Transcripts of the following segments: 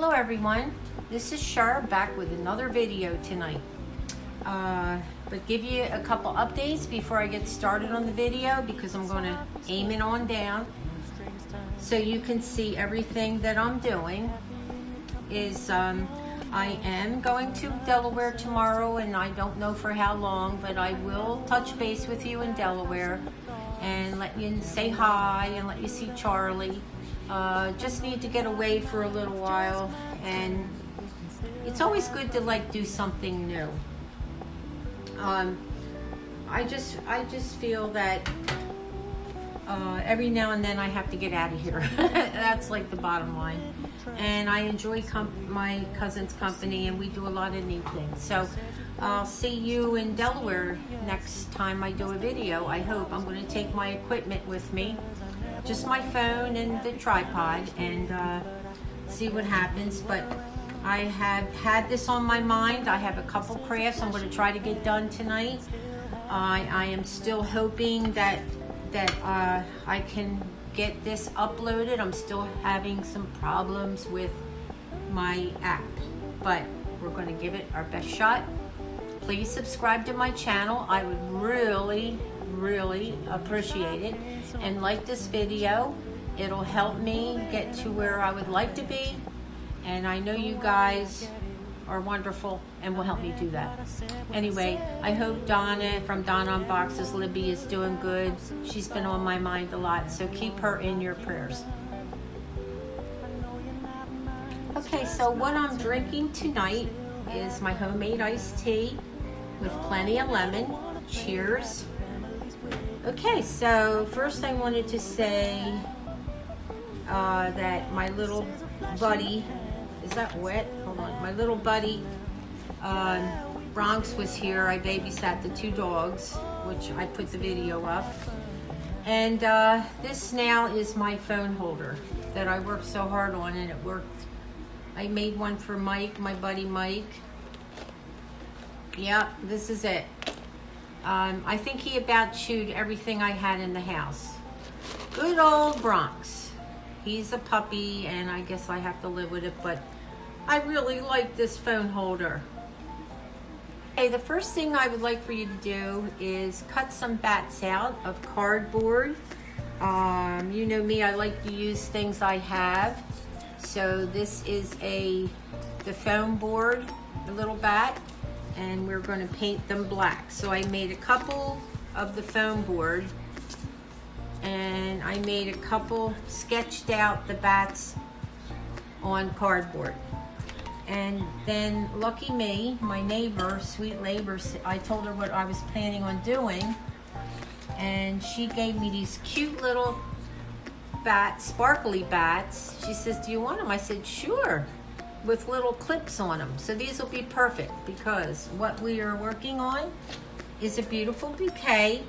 Hello everyone, this is Cher back with another video tonight. But give you a couple updates before I get started on the video because I'm going to aim it on down so you can see everything that I'm doing. I am going to Delaware tomorrow, and I don't know for how long, but I will touch base with you in Delaware and let you say hi and let you see Charlie. Just need to get away for a little while, and it's always good to do something new. I just feel that every now and then I have to get out of here. That's like the bottom line. And I enjoy my cousin's company, and we do a lot of neat things. So I'll see you in Delaware next time I do a video. I hope. I'm going to take my equipment with me, just my phone and the tripod, and see what happens. But I have had this on my mind. I have a couple crafts I'm going to try to get done tonight. I am still hoping that I can get this uploaded. I'm still having some problems with my app, but we're going to give it our best shot. Please subscribe to my channel. I would really appreciate it, and like this video. It'll help me get to where I would like to be, and I know you guys are wonderful and will help me do that. Anyway, I hope Donna from Donna Unboxes Libby is doing good. She's been on my mind a lot, so keep her in your prayers. Okay, so what I'm drinking tonight is my homemade iced tea with plenty of lemon. Cheers. Okay, so first I wanted to say that my little buddy, is that wet? Hold on. My little buddy, Bronx, was here. I babysat the two dogs, which I put the video up. And this now is my phone holder that I worked so hard on, and it worked. I made one for Mike, my buddy Mike. Yeah, this is it. I think he about chewed everything I had in the house. Good old Bronx. He's a puppy, and I guess I have to live with it, but I really like this phone holder. Okay, the first thing I would like for you to do is cut some bats out of cardboard. You know me, I like to use things I have. So this is the foam board, a little bat, and we're going to paint them black. So I made a couple of the foam board, and I made a couple, sketched out the bats on cardboard. And then, lucky me, my neighbor, sweet neighbor, I told her what I was planning on doing, and she gave me these cute little bats, sparkly bats. She says, do you want them? I said, sure, with little clips on them. So these will be perfect, because what we are working on is a beautiful bouquet,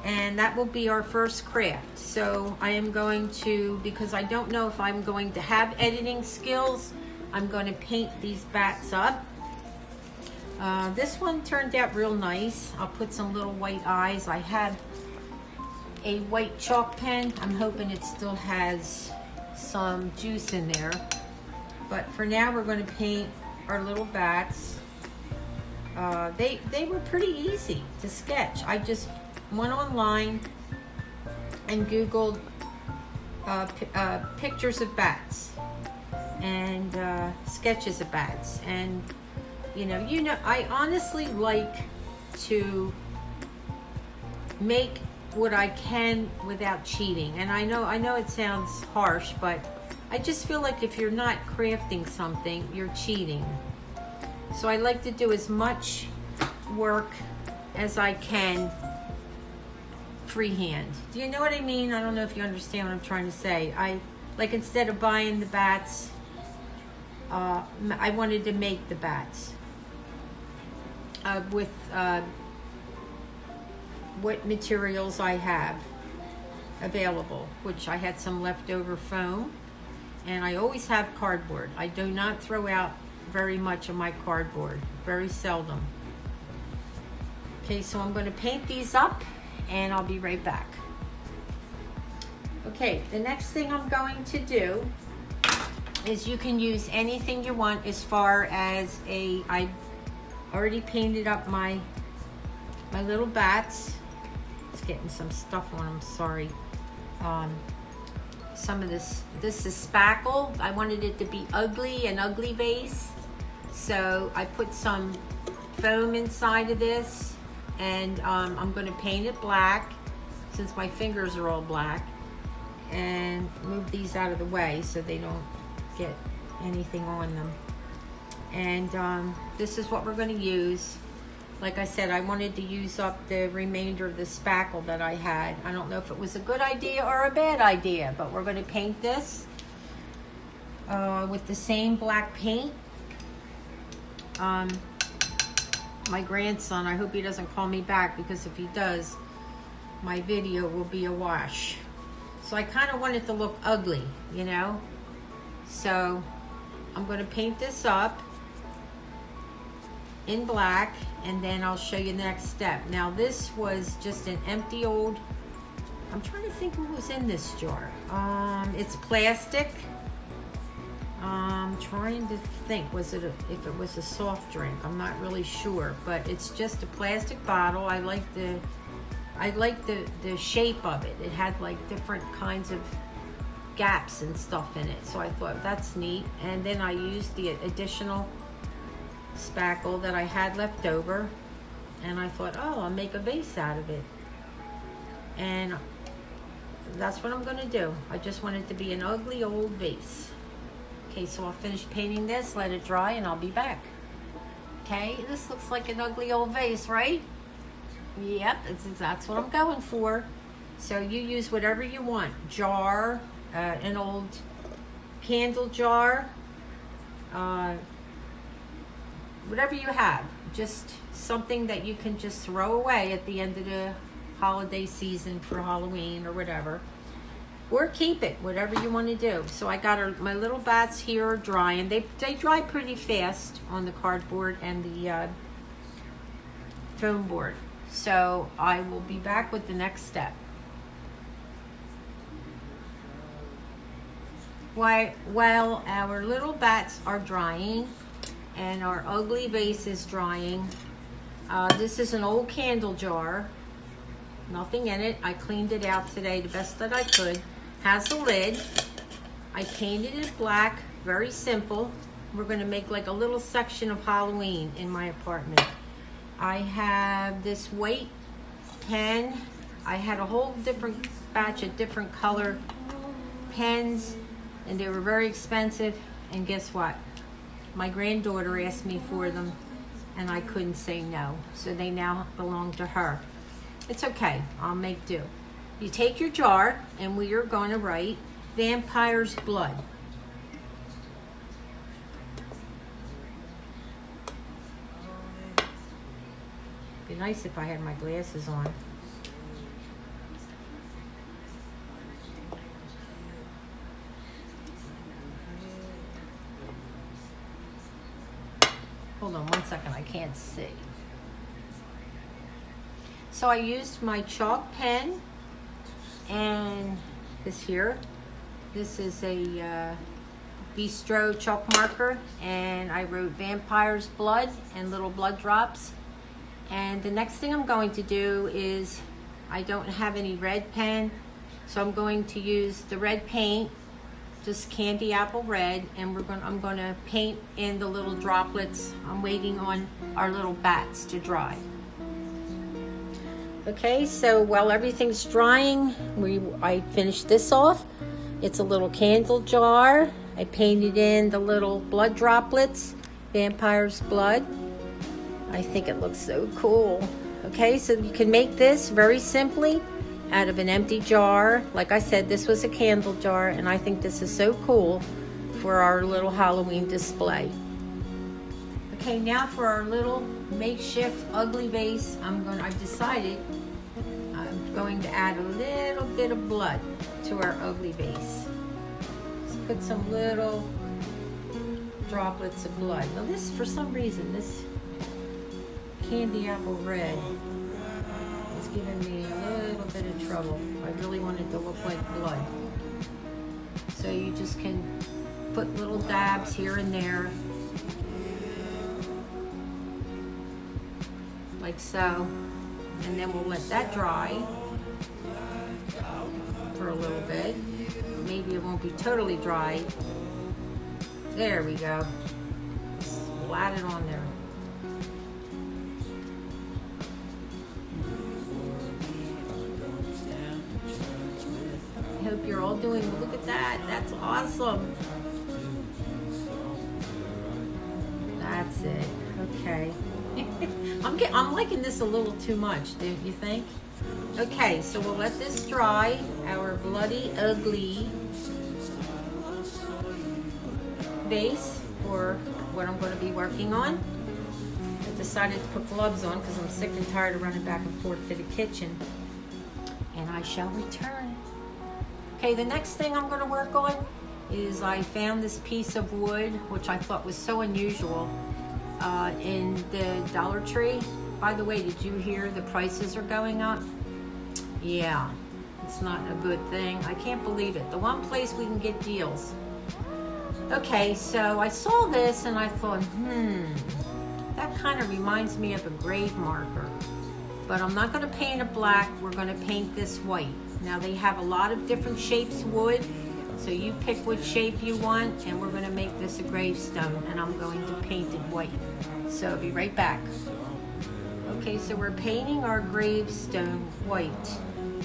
and that will be our first craft. So I am going to, because I don't know if I'm going to have editing skills, I'm going to paint these bats up. This one turned out real nice. I'll put some little white eyes. I have a white chalk pen. I'm hoping it still has some juice in there. But for now, we're going to paint our little bats. They were pretty easy to sketch. I just went online and Googled pictures of bats and sketches of bats, and you know I honestly like to make what I can without cheating. And I know it sounds harsh, but I just feel like if you're not crafting something, you're cheating. So I like to do as much work as I can freehand. Do you know what I mean? I don't know if you understand what I'm trying to say. Instead of buying the bats, I wanted to make the bats with what materials I have available, which I had some leftover foam, and I always have cardboard. I do not throw out very much of my cardboard, very seldom. Okay, so I'm going to paint these up, and I'll be right back. Okay, the next thing I'm going to do is you can use anything you want as far as I already painted up my little bats. It's getting some stuff on them, sorry. Some of this is spackle. I wanted it to be ugly, an ugly vase. So I put some foam inside of this, and I'm gonna paint it black since my fingers are all black, and move these out of the way so they don't get anything on them. And this is what we're gonna use. Like I said, I wanted to use up the remainder of the spackle that I had. I don't know if it was a good idea or a bad idea, but we're gonna paint this with the same black paint. My grandson, I hope he doesn't call me back, because if he does, my video will be a wash. So I kind of want it to look ugly, you know? So I'm gonna paint this up in black, and then I'll show you the next step. Now this was just an empty old, I'm trying to think what was in this jar. It's plastic. I'm trying to think, if it was a soft drink. I'm not really sure, but it's just a plastic bottle. I like the shape of it. It had like different kinds of gaps and stuff in it, so I thought that's neat. And then I used the additional spackle that I had left over, and I thought, oh, I'll make a vase out of it, and that's what I'm gonna do. I just want it to be an ugly old vase. Okay, so I'll finish painting this, let it dry, and I'll be back. Okay, this looks like an ugly old vase, right? Yep, that's what I'm going for. So you use whatever you want. Jar, an old candle jar, whatever you have. Just something that you can just throw away at the end of the holiday season for Halloween or whatever. Or keep it, whatever you want to do. So I got my little bats here are drying. They dry pretty fast on the cardboard and the foam board. So I will be back with the next step. While our little bats are drying and our ugly vase is drying, this is an old candle jar. Nothing in it. I cleaned it out today the best that I could. Has a lid. I painted it black, very simple. We're gonna make like a little section of Halloween in my apartment. I have this white pen. I had a whole different batch of different color pens, and they were very expensive. And guess what? My granddaughter asked me for them, and I couldn't say no. So they now belong to her. It's okay, I'll make do. You take your jar, and we are going to write vampire's blood. Be nice if I had my glasses on. Hold on 1 second, I can't see. So I used my chalk pen and this here. This is a bistro chalk marker, and I wrote vampire's blood and little blood drops. And the next thing I'm going to do is, I don't have any red pen, so I'm going to use the red paint, just candy apple red, and I'm going to paint in the little droplets. I'm waiting on our little bats to dry. Okay, so while everything's drying, I finished this off. It's a little candle jar. I painted in the little blood droplets, vampire's blood. I think it looks so cool. Okay, so you can make this very simply out of an empty jar. Like I said, this was a candle jar, and I think this is so cool for our little Halloween display. Okay, now for our little makeshift ugly vase, I've decided I'm going to add a little bit of blood to our ugly vase. Let's put some little droplets of blood. Now this, for some reason, this candy apple red is giving me a little bit of trouble. I really want it to look like blood. So you just can put little dabs here and there, like so, and then we'll let that dry for a little bit. Maybe it won't be totally dry. There we go. Splat it on there. I hope you're all doing, look at that, that's awesome. That's it, okay. I'm liking this a little too much, don't you think? Okay, so we'll let this dry, our bloody ugly base for what I'm going to be working on. I decided to put gloves on because I'm sick and tired of running back and forth to the kitchen. And I shall return. Okay, the next thing I'm going to work on is I found this piece of wood, which I thought was so unusual, in the Dollar Tree. By the way, did you hear the prices are going up? Yeah, it's not a good thing. I can't believe it. The one place we can get deals. Okay, so I saw this and I thought, that kind of reminds me of a grave marker. But I'm not going to paint it black. We're going to paint this white. Now they have a lot of different shapes of wood, so you pick what shape you want, and we're going to make this a gravestone, and I'm going to paint it white. So I'll be right back. Okay, so we're painting our gravestone white.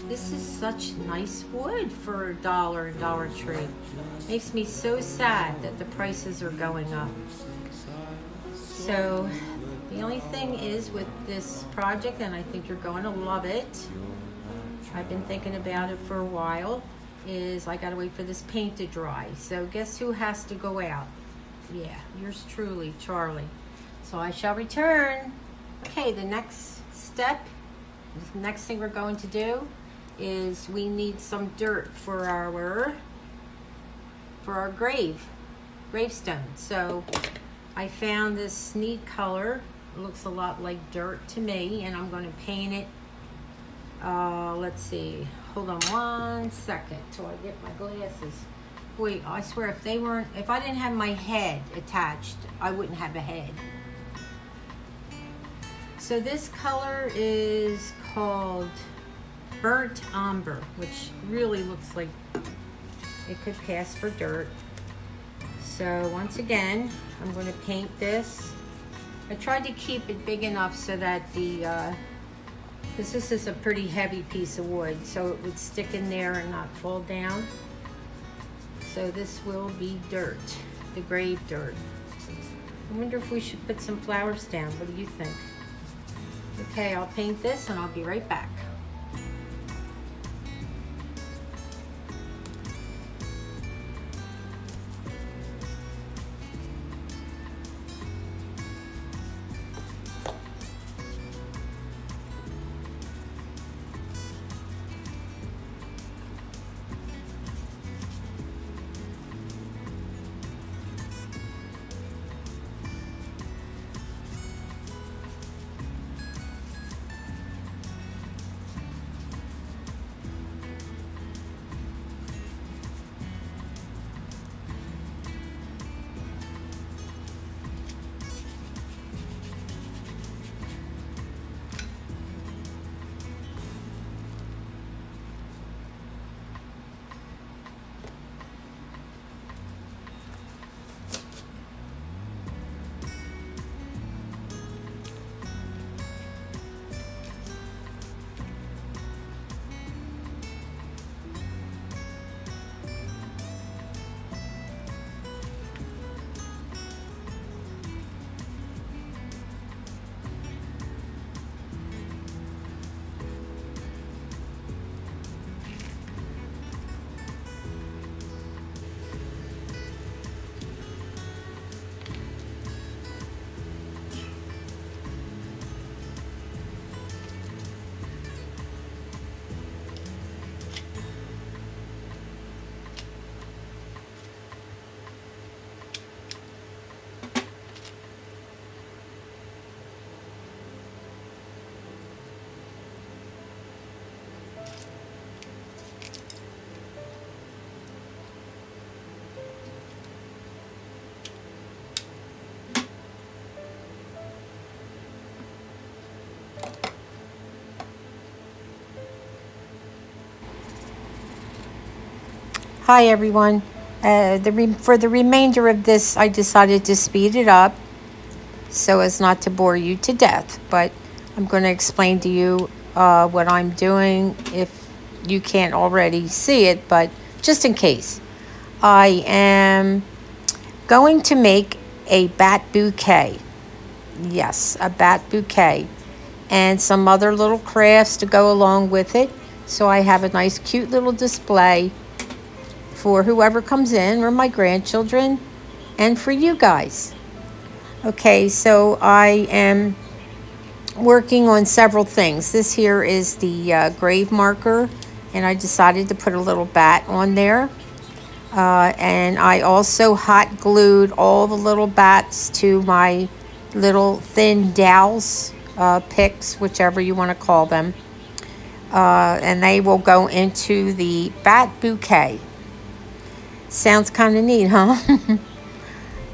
This is such nice wood for $1 at Dollar Tree. Makes me so sad that the prices are going up. So the only thing is with this project, and I think you're going to love it, I've been thinking about it for a while, is I gotta wait for this paint to dry. So guess who has to go out? Yeah, yours truly, Charlie. So I shall return. Okay, the next step, the next thing we're going to do is we need some dirt for our gravestone. So I found this neat color. It looks a lot like dirt to me, and I'm going to paint it. Let's see. Hold on one second till I get my glasses. Wait, I swear if I didn't have my head attached, I wouldn't have a head. So this color is called Burnt Umber, which really looks like it could pass for dirt. So once again, I'm going to paint this. I tried to keep it big enough so that because this is a pretty heavy piece of wood, so it would stick in there and not fall down. So this will be dirt, the grave dirt. I wonder if we should put some flowers down. What do you think? Okay, I'll paint this and I'll be right back. Hi everyone. For the remainder of this, I decided to speed it up so as not to bore you to death. But I'm going to explain to you what I'm doing if you can't already see it, but just in case. I am going to make a bat bouquet. Yes, a bat bouquet. And some other little crafts to go along with it. So I have a nice cute little display for whoever comes in, or my grandchildren, and for you guys. Okay, so I am working on several things. This here is the grave marker, and I decided to put a little bat on there. And I also hot glued all the little bats to my little thin dowels, picks, whichever you want to call them. And they will go into the bat bouquet. Sounds kind of neat, huh?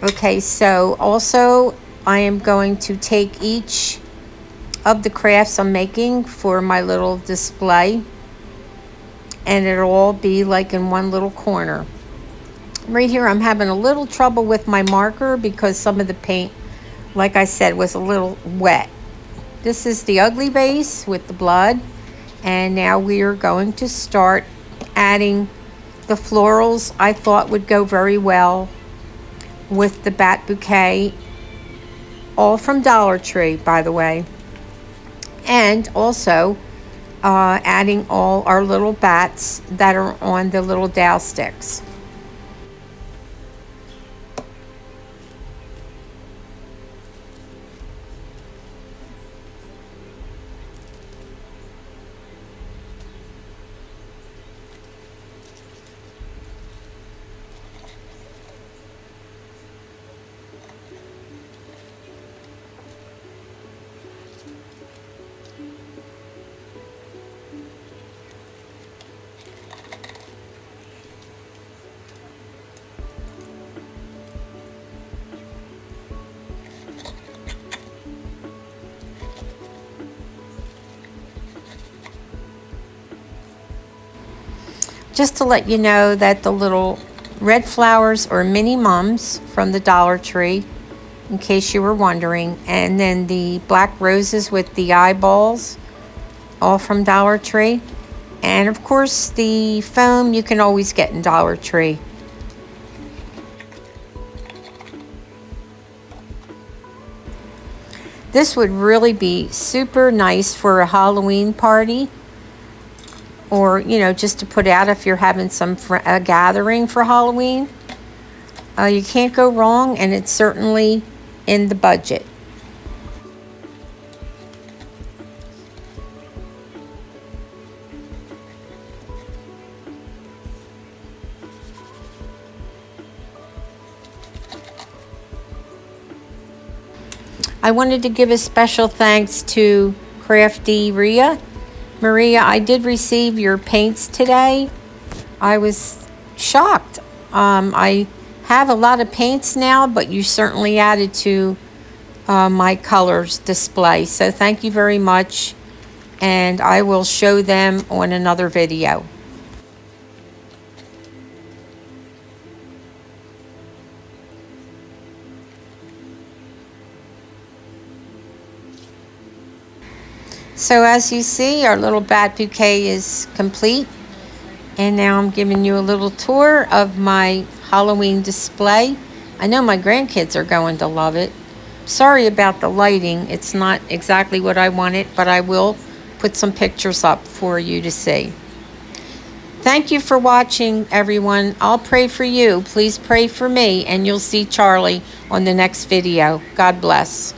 Okay, so also I am going to take each of the crafts I'm making for my little display, and it'll all be like in one little corner. Right here I'm having a little trouble with my marker because some of the paint, like I said, was a little wet. This is the ugly vase with the blood, and now we are going to start adding the florals. I thought would go very well with the bat bouquet, all from Dollar Tree, by the way. And also adding all our little bats that are on the little dowel sticks. Just to let you know that the little red flowers are mini mums from the Dollar Tree, in case you were wondering. And then the black roses with the eyeballs, all from Dollar Tree. And of course the foam you can always get in Dollar Tree. This would really be super nice for a Halloween party, or just to put out if you're having a gathering for Halloween. You can't go wrong, and it's certainly in the budget. I wanted to give a special thanks to Crafty Maria, I did receive your paints today. I was shocked. I have a lot of paints now, but you certainly added to my colors display. So thank you very much, and I will show them on another video. So as you see, our little bat bouquet is complete. And now I'm giving you a little tour of my Halloween display. I know my grandkids are going to love it. Sorry about the lighting. It's not exactly what I wanted, but I will put some pictures up for you to see. Thank you for watching, everyone. I'll pray for you. Please pray for me, and you'll see Charlie on the next video. God bless.